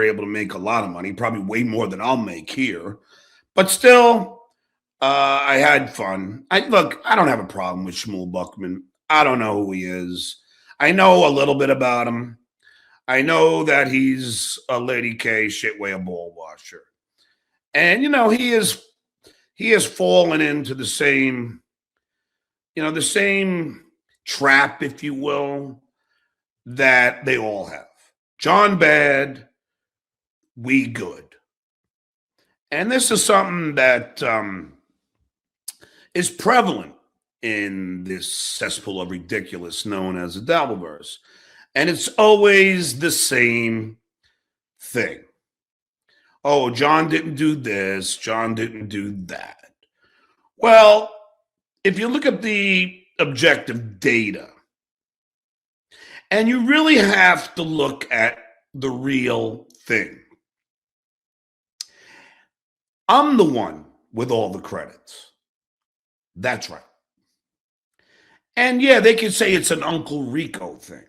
able to make a lot of money, probably way more than I'll make here. But still, I had fun. Look, I don't have a problem with Schmuel Buckman. I don't know who he is. I know a little bit about him. I know that he's a Lady K shitway a ball washer. And he has fallen into the same, the same trap, if you will, that they all have. John bad, we good. And this is something that is prevalent in this cesspool of ridiculous known as the Dabbleverse. And it's always the same thing. Oh, John didn't do this. John didn't do that. Well, if you look at the objective data, and you really have to look at the real thing. I'm the one with all the credits. That's right. And yeah, they could say it's an Uncle Rico thing,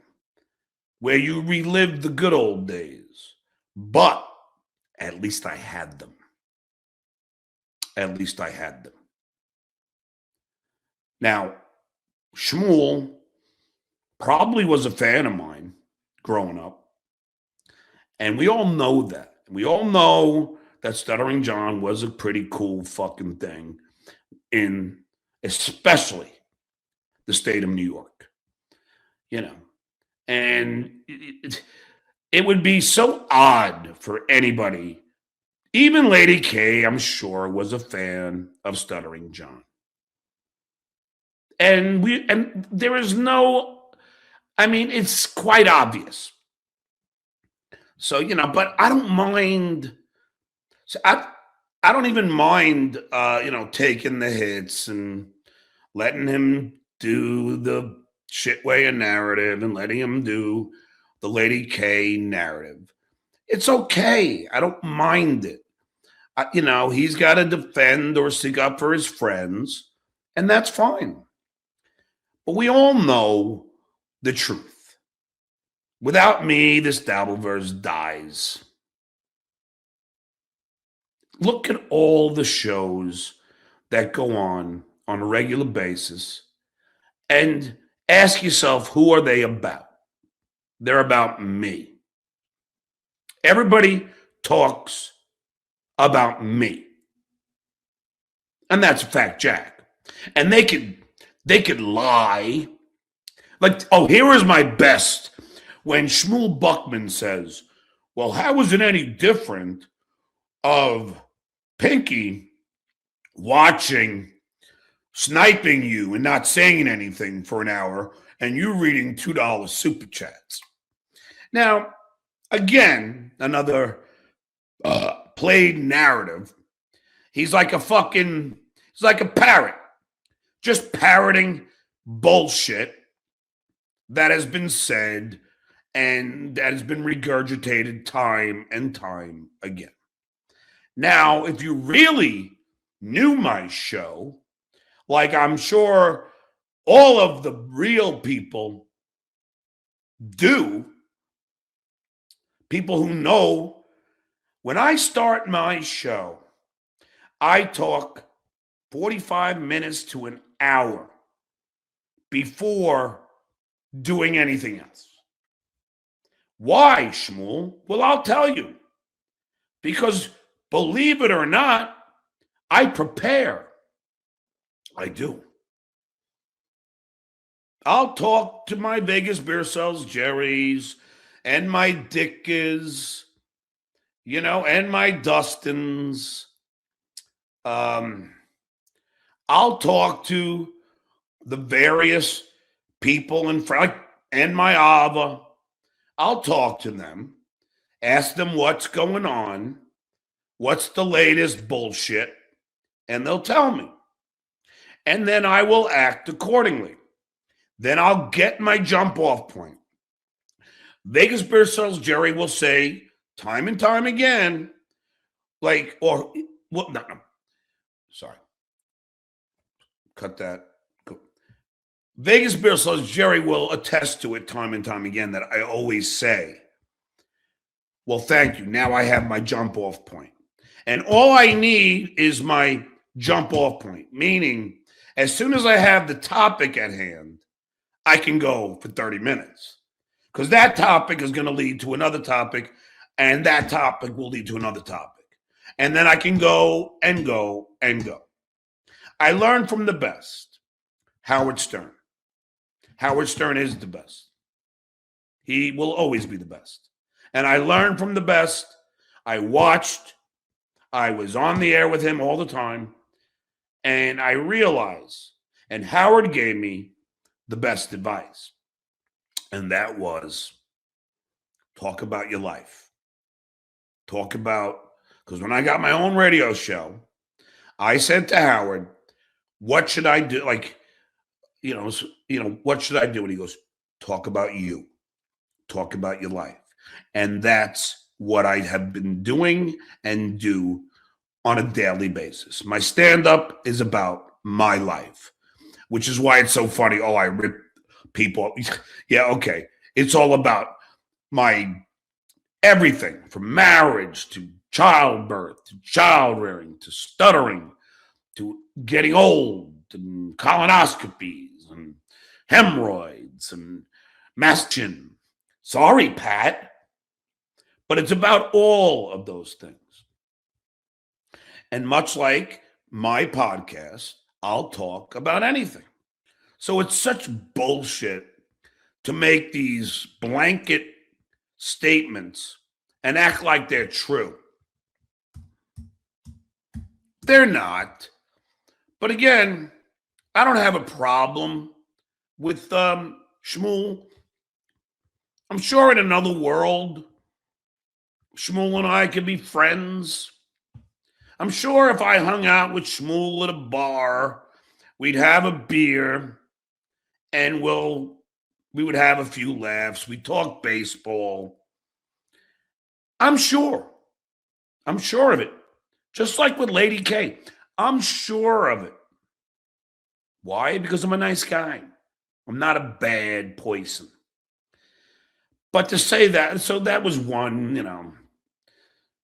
where you relive the good old days. But at least I had them. At least I had them. Now, Schmuel probably was a fan of mine growing up. And we all know that. We all know that Stuttering John was a pretty cool fucking thing in especially the state of New York. And it would be so odd for anybody, even Lady K, I'm sure, was a fan of Stuttering John. And there is no, it's quite obvious. So, but I don't mind. So I don't even mind, taking the hits and letting him do the shitway narrative and letting him do the Lady K narrative. It's okay. I don't mind it. He's got to defend or stick up for his friends, and that's fine. But we all know the truth. Without me, this Dabbleverse dies. Look at all the shows that go on a regular basis and ask yourself, who are they about? They're about me. Everybody talks about me. And that's a fact, Jack. And they could lie. Like, oh, here is my best. When Schmuel Buckman says, well, how is it any different of Pinky watching, sniping you and not saying anything for an hour and you reading $2 super chats? Now, again, another played narrative. He's like a parrot, just parroting bullshit that has been said and that has been regurgitated time and time again. Now, if you really knew my show, like I'm sure all of the real people do, people who know, when I start my show, I talk 45 minutes to an hour before doing anything else. Why, Schmuel? Well, I'll tell you. Because believe it or not, I prepare. I do. I'll talk to my Vegas beer cells, Jerry's, and my Dick's, and my Dustins. I'll talk to the various people and my Ava. I'll talk to them, ask them what's going on, what's the latest bullshit, and they'll tell me. And then I will act accordingly. Then I'll get my jump off point. Vegas Beer Cells Jerry will say time and time again, no. Sorry. Cut that. Go. Vegas Beer Cells Jerry will attest to it time and time again that I always say, Well, thank you. Now I have my jump off point. And all I need is my jump off point, meaning as soon as I have the topic at hand, I can go for 30 minutes because that topic is going to lead to another topic, and that topic will lead to another topic. And then I can go and go and go. I learned from the best, Howard Stern. Howard Stern is the best. He will always be the best. And I learned from the best. I watched. I was on the air with him all the time. And I realized, and Howard gave me the best advice. And that was talk about your life. Talk about, because when I got my own radio show, I said to Howard, what should I do? Like, what should I do? And he goes, talk about you. Talk about your life. And that's what I have been doing and do on a daily basis. My stand-up is about my life, which is why it's so funny. Oh, I rip people. Yeah, okay. It's all about my everything from marriage to childbirth to child rearing to stuttering to getting old and colonoscopies and hemorrhoids and mastin. Sorry, Pat. But it's about all of those things. And much like my podcast, I'll talk about anything. So it's such bullshit to make these blanket statements and act like they're true. They're not. But again, I don't have a problem with Schmuel. I'm sure in another world, Schmuel and I could be friends. I'm sure if I hung out with Schmuel at a bar, we'd have a beer and we would have a few laughs. We'd talk baseball. I'm sure of it. Just like with Lady K, I'm sure of it. Why? Because I'm a nice guy. I'm not a bad person. But to say that, so that was one,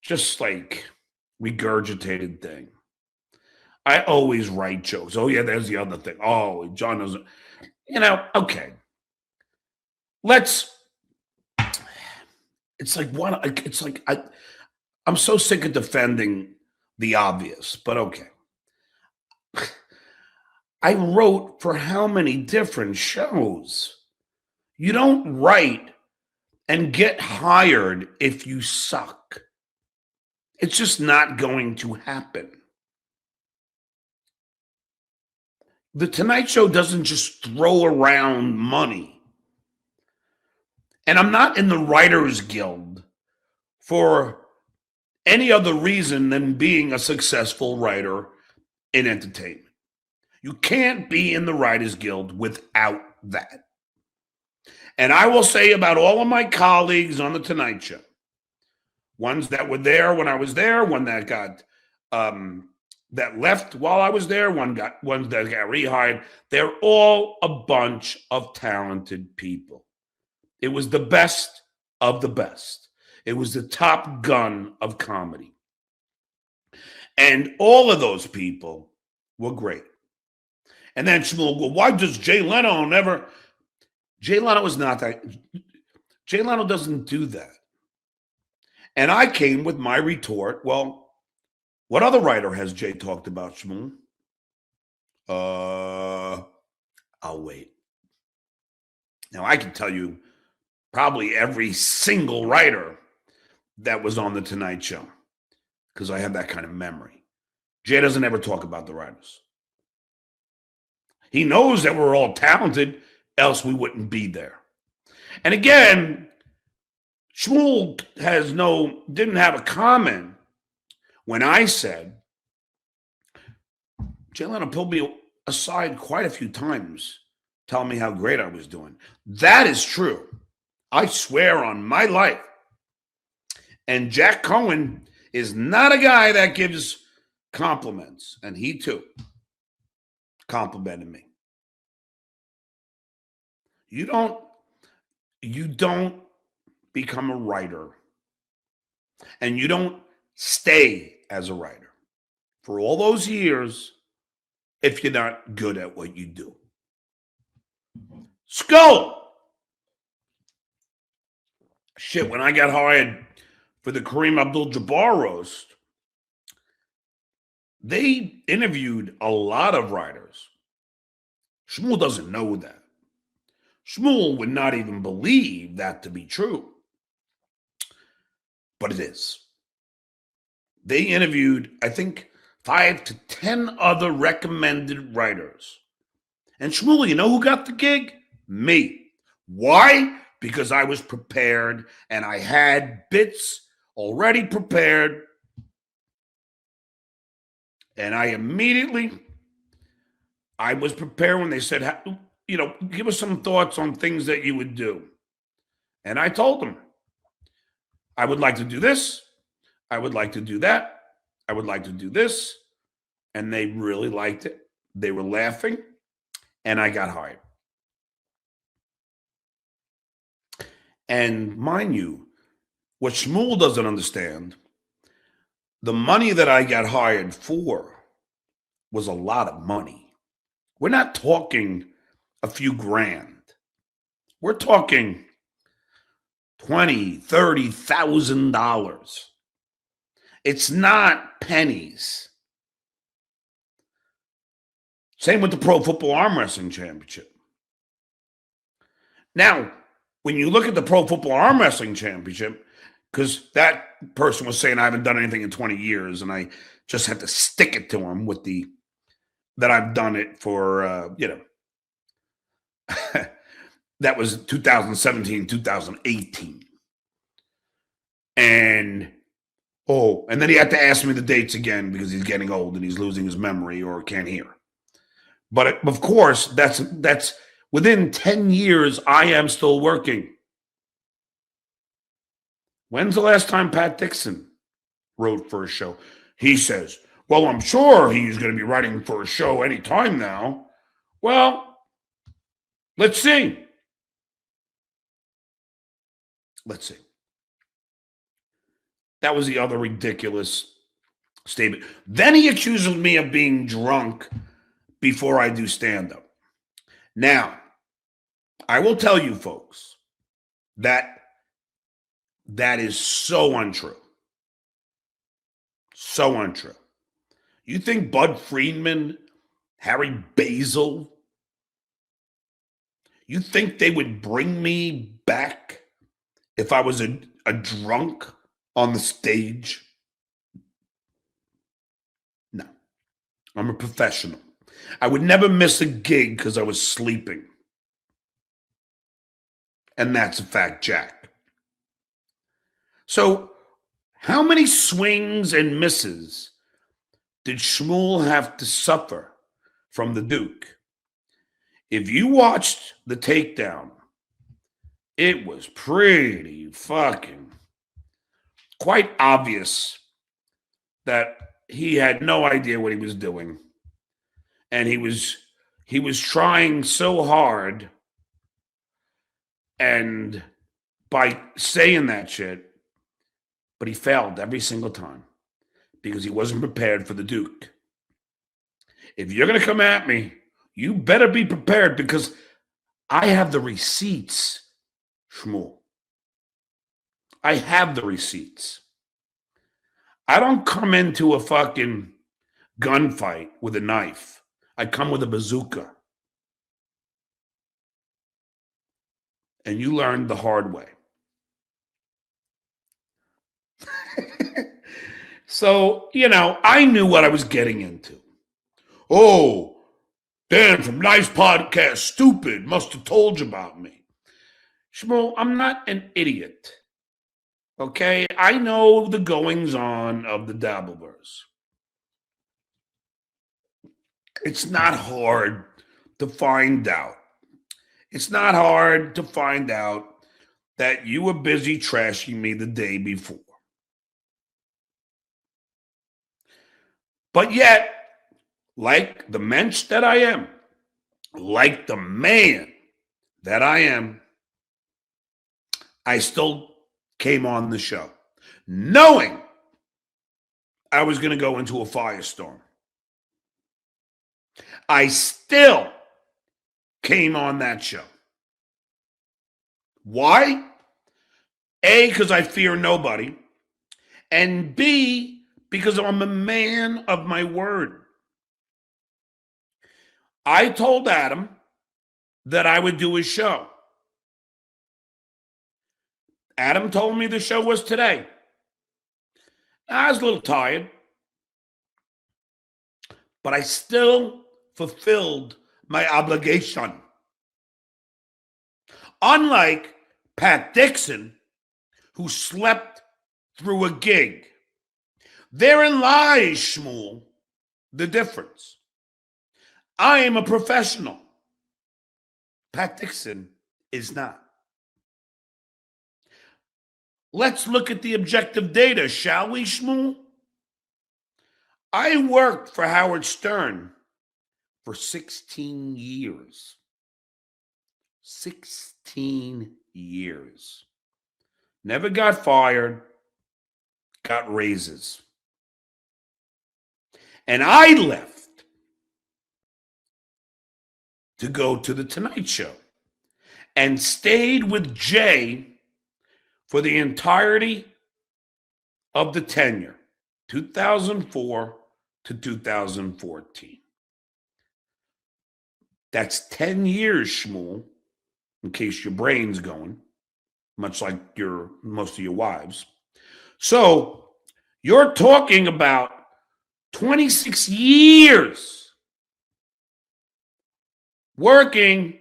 just like regurgitated thing. I always write jokes. Oh, yeah, there's the other thing. Oh, John doesn't, okay. It's like I'm so sick of defending the obvious, but okay. I wrote for how many different shows? You don't write and get hired if you suck. It's just not going to happen. The Tonight Show doesn't just throw around money. And I'm not in the Writers Guild for any other reason than being a successful writer in entertainment. You can't be in the Writers Guild without that. And I will say about all of my colleagues on the Tonight Show, ones that were there when I was there, one that got that left while I was there, ones that got rehired. They're all a bunch of talented people. It was the best of the best. It was the Top Gun of comedy. And all of those people were great. And then Schmuel will go, why does Jay Leno never? Jay Leno is not that. Jay Leno doesn't do that. And I came with my retort. Well, what other writer has Jay talked about, Schmuel? I'll wait. Now, I can tell you probably every single writer that was on The Tonight Show because I have that kind of memory. Jay doesn't ever talk about the writers. He knows that we're all talented, else we wouldn't be there. And again, Schmuel didn't have a comment when I said, Jay Leno pulled me aside quite a few times, telling me how great I was doing. That is true. I swear on my life. And Jack Cohen is not a guy that gives compliments. And he too complimented me. You don't become a writer and you don't stay as a writer for all those years if you're not good at what you do. Skull! Shit, when I got hired for the Kareem Abdul-Jabbar roast, they interviewed a lot of writers. Schmuel doesn't know that. Schmuel would not even believe that to be true. But it is. They interviewed, I think, 5 to 10 other recommended writers. And Schmuel, you know who got the gig? Me. Why? Because I was prepared and I had bits already prepared. And I was prepared when they said, give us some thoughts on things that you would do. And I told them, I would like to do this. I would like to do that. I would like to do this. And they really liked it. They were laughing. And I got hired. And mind you, what Schmuel doesn't understand, the money that I got hired for was a lot of money. We're not talking a few grand. We're talking $20,000, $30,000. It's not pennies. Same with the Pro Football Arm Wrestling Championship. Now, when you look at the Pro Football Arm Wrestling Championship, because that person was saying I haven't done anything in 20 years, and I just had to stick it to him with that I've done it for, that was 2017, 2018. And then he had to ask me the dates again because he's getting old and he's losing his memory or can't hear. But of course, that's within 10 years, I am still working. When's the last time Pat Dixon wrote for a show? He says, well, I'm sure he's going to be writing for a show anytime now. Well, let's see. Let's see. That was the other ridiculous statement. Then he accuses me of being drunk before I do stand-up. Now, I will tell you folks that is so untrue. So untrue. You think Bud Friedman, Harry Basil, you think they would bring me back if I was a drunk on the stage? No. I'm a professional. I would never miss a gig because I was sleeping. And that's a fact, Jack. So, how many swings and misses did Schmuel have to suffer from the Duke? If you watched the takedown, it was pretty fucking quite obvious that he had no idea what he was doing. And he was trying so hard, and by saying that shit, but he failed every single time because he wasn't prepared for the Duke. If you're going to come at me, you better be prepared because I have the receipts, Schmuel. I have the receipts. I don't come into a fucking gunfight with a knife. I come with a bazooka. And you learned the hard way. So, I knew what I was getting into. Oh, Dan from Nice Podcast, stupid, must have told you about me. Schmuel, I'm not an idiot. Okay? I know the goings on of the Dabbleverse. It's not hard to find out. It's not hard to find out that you were busy trashing me the day before. But yet, like the mensch that I am, like the man that I am, I still came on the show. knowing I was going to go into a firestorm. I still came on that show. Why? A, because I fear nobody. And B, because I'm a man of my word. I told Adam that I would do his show. Adam told me the show was today. I was a little tired, but I still fulfilled my obligation. Unlike Pat Dixon, who slept through a gig. Therein lies, Schmuel, the difference. I am a professional. Pat Dixon is not. Let's look at the objective data, shall we, Schmuel? I worked for Howard Stern for 16 years. 16 years. Never got fired, got raises. And I left to go to the Tonight Show and stayed with Jay for the entirety of the tenure, 2004 to 2014. That's 10 years, Schmuel, in case your brain's going, much like most of your wives. So you're talking about 26 years working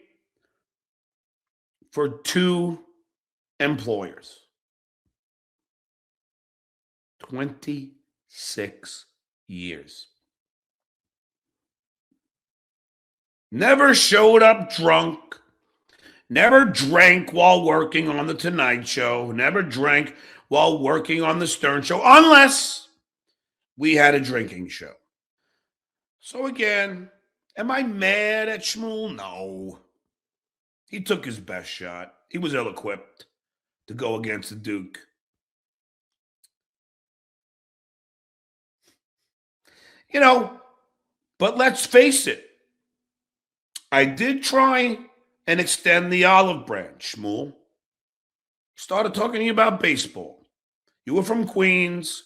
for two employers. 26 years. Never showed up drunk. Never drank while working on the Tonight Show. Never drank while working on the Stern Show, unless we had a drinking show. So again, am I mad at Schmuel? No. He took his best shot. He was ill-equipped to go against the Duke. You know, but let's face it. I did try and extend the olive branch, Schmuel. Started talking to you about baseball. You were from Queens.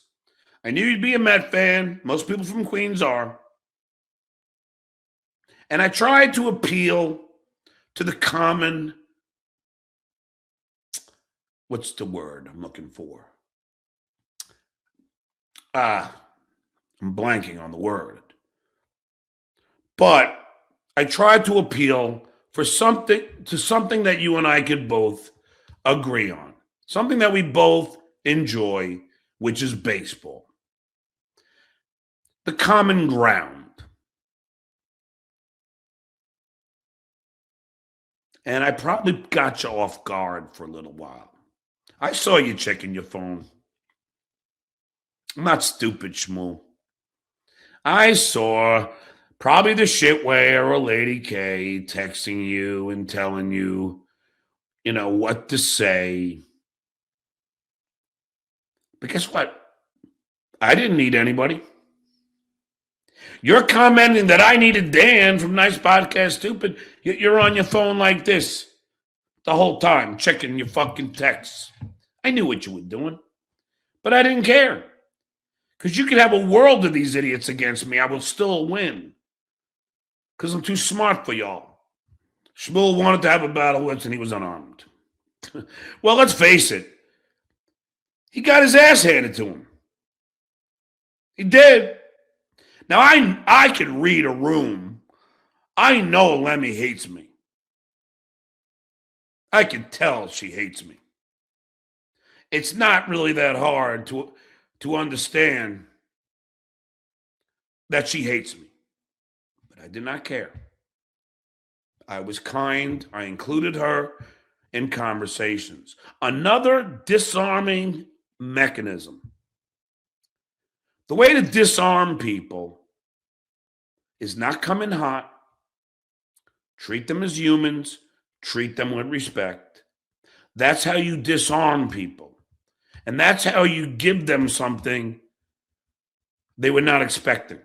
I knew you'd be a Met fan. Most people from Queens are. And I tried to appeal to the common, what's the word I'm looking for? I'm blanking on the word. But I tried to appeal for something that you and I could both agree on. Something that we both enjoy, which is baseball. The common ground. And I probably got you off guard for a little while. I saw you checking your phone. I'm not stupid, Schmuel. I saw probably the shitway or Lady K texting you and telling you, what to say. But guess what? I didn't need anybody. You're commenting that I needed Dan from Nice Podcast Stupid. You're on your phone like this the whole time, checking your fucking texts. I knew what you were doing, but I didn't care. Because you could have a world of these idiots against me. I will still win. Because I'm too smart for y'all. Schmuel wanted to have a battle with, and he was unarmed. Well, let's face it. He got his ass handed to him. He did. Now, I can read a room. I know Lemmy hates me. I can tell she hates me. It's not really that hard to understand that she hates me. But I did not care. I was kind. I included her in conversations. Another disarming mechanism. The way to disarm people is not come in hot. Treat them as humans. Treat them with respect. That's how you disarm people. And that's how you give them something they were not expecting.